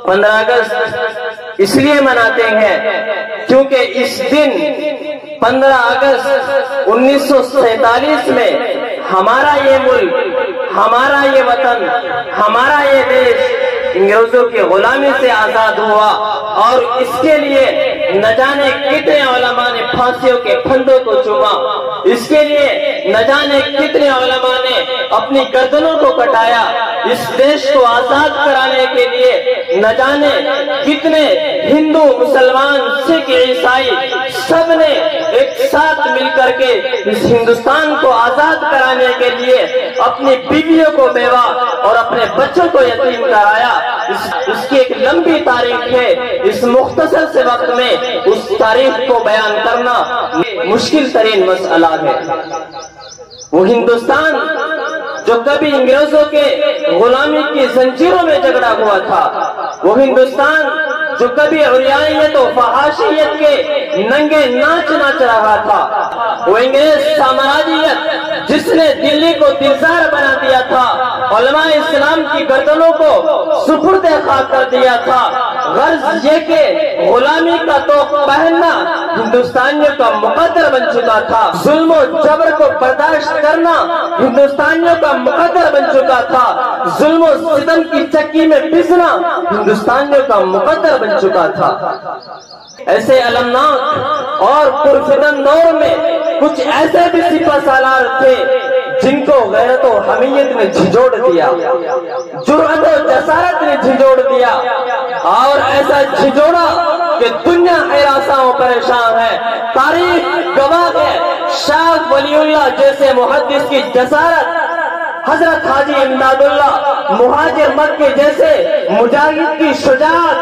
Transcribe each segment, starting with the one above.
15 اگست اس لیے مناتے ہیں کیونکہ اس دن 15 اگست 1947 میں ہمارا یہ ملک، ہمارا یہ وطن، ہمارا یہ دیش انگریزوں کی غلامی سے آزاد ہوا، اور اس کے لیے نہ جانے کتنے علماء نے پھانسیوں کے پھندوں کو چوما، اس کے لیے نہ جانے کتنے علماء نے اپنی گردنوں کو کٹایا، اس دیش کو آزاد کرانے کے لیے نہ جانے کتنے ہندو، مسلمان، سکھ، عیسائی سب نے ایک ساتھ مل کر کے اس ہندوستان کو آزاد کرانے کے لیے اپنی بیویوں کو بیوہ اور اپنے بچوں کو یتیم کرایا۔ اس کی ایک لمبی تاریخ ہے، اس مختصر سے وقت میں اس تاریخ کو بیان کرنا مشکل ترین مسئلہ ہے۔ وہ ہندوستان جو کبھی انگریزوں کے غلامی کی زنجیروں میں جھگڑا ہوا تھا، وہ ہندوستان جو کبھی عریانیت و فحاشیت کے ننگے ناچ ناچ رہا تھا، وہ انگریز سامراجیت جس نے دلی کو دلزار بنا دیا تھا، علماء اسلام کی گردنوں کو سپرد خاک کر دیا تھا، غرض یہ کہ غلامی کا توق پہننا ہندوستانیوں کا مقدر بن چکا تھا، ظلم و جبر کو برداشت کرنا ہندوستانیوں کا مقدر بن چکا تھا، ظلم و ستم کی چکی میں پسنا ہندوستانیوں کا مقدر بن چکا تھا۔ ایسے المناک اور پرفتن دور میں کچھ ایسے بھی سپہ سالار تھے جن کو غیرت و حمیت نے جھنجھوڑ دیا، جرأت و جسارت نے جھنجھوڑ دیا، اور ایسا جھنجھوڑا کہ دنیا ہراساں و پریشان ہے۔ تاریخ گواہ ہے، شاہ ولی اللہ جیسے محدث کی جسارت، حضرت حاجی امداد اللہ مہاجر مکہ جیسے مجاہد کی شجاعت،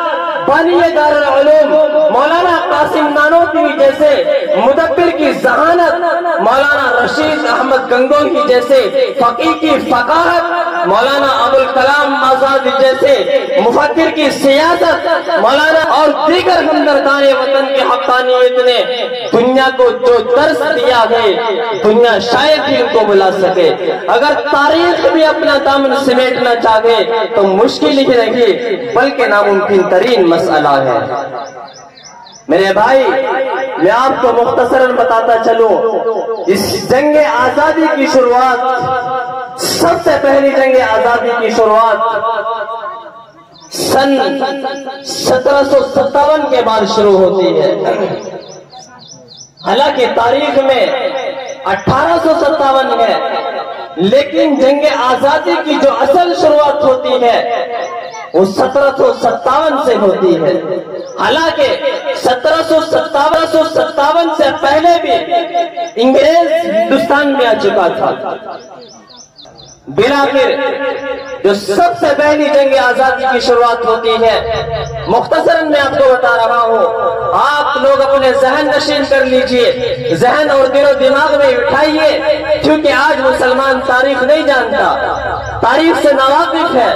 بانی دار العلوم مولانا قاسم نانوتوی جیسے مدبر کی ذہانت، مولانا رشید احمد گنگوہی جیسے فقیہ کی فقاہت، مولانا ابوالکلام آزاد جیسے مفکر کی سیاست، مولانا اور دیگر ہمدردان وطن کے حقانیت نے دنیا کو جو درس دیا ہے، دنیا شاید ہی ان کو بلا سکے۔ اگر تاریخ بھی اپنا دامن سمیٹنا چاہے تو مشکل ہی رہی بلکہ ناممکن ترین مسئلہ ہے۔ میرے بھائی، میں آپ کو مختصراً بتاتا چلوں، اس جنگ آزادی کی شروعات، سب سے پہلی جنگ آزادی کی شروعات سن 1757 کے بعد شروع ہوتی ہے۔ حالانکہ تاریخ میں 1857 ہے، لیکن جنگ آزادی کی جو اصل شروعات ہوتی ہے وہ 1757 سے ہوتی ہے۔ حالانکہ 1757 سے پہلے بھی انگریز ہندوستان میں آ چکا تھا۔ بلاخر جو سب سے پہلی جنگ آزادی کی شروعات ہوتی ہے، مختصراً میں آپ کو بتا رہا ہوں، آپ لوگ اپنے ذہن نشین کر لیجئے، ذہن اور دل و دماغ میں اٹھائیے، کیونکہ آج مسلمان تاریخ نہیں جانتا، تاریخ سے ناواقف ہے،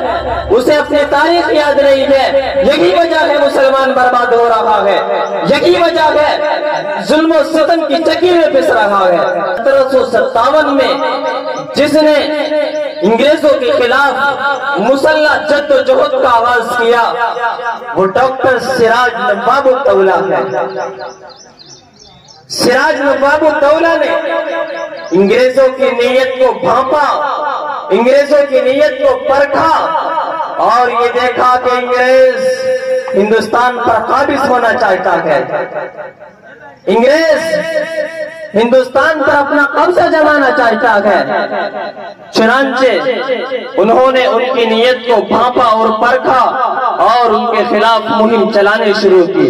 اسے اپنی تاریخ یاد نہیں ہے، یہی وجہ ہے مسلمان برباد ہو رہا ہے، یہی وجہ ہے ظلم و ستم کی چکی میں پس رہا ہے۔ 1757 میں جس نے انگریزوں کے خلاف مسلح جد و جہد کا آغاز کیا وہ ڈاکٹر سراج نواب الدولہ ہے۔ سراج نواب الدولہ نے انگریزوں کی نیت کو بھانپا، انگریزوں کی نیت کو پرکھا، اور یہ دیکھا کہ انگریز ہندوستان پر قابض ہونا چاہتا ہے، انگریز ہندوستان پر اپنا قبضہ جمانا چاہتا ہے، چنانچہ انہوں نے ان کی نیت کو بھانپا اور پرکھا اور ان کے خلاف مہم چلانے شروع کی۔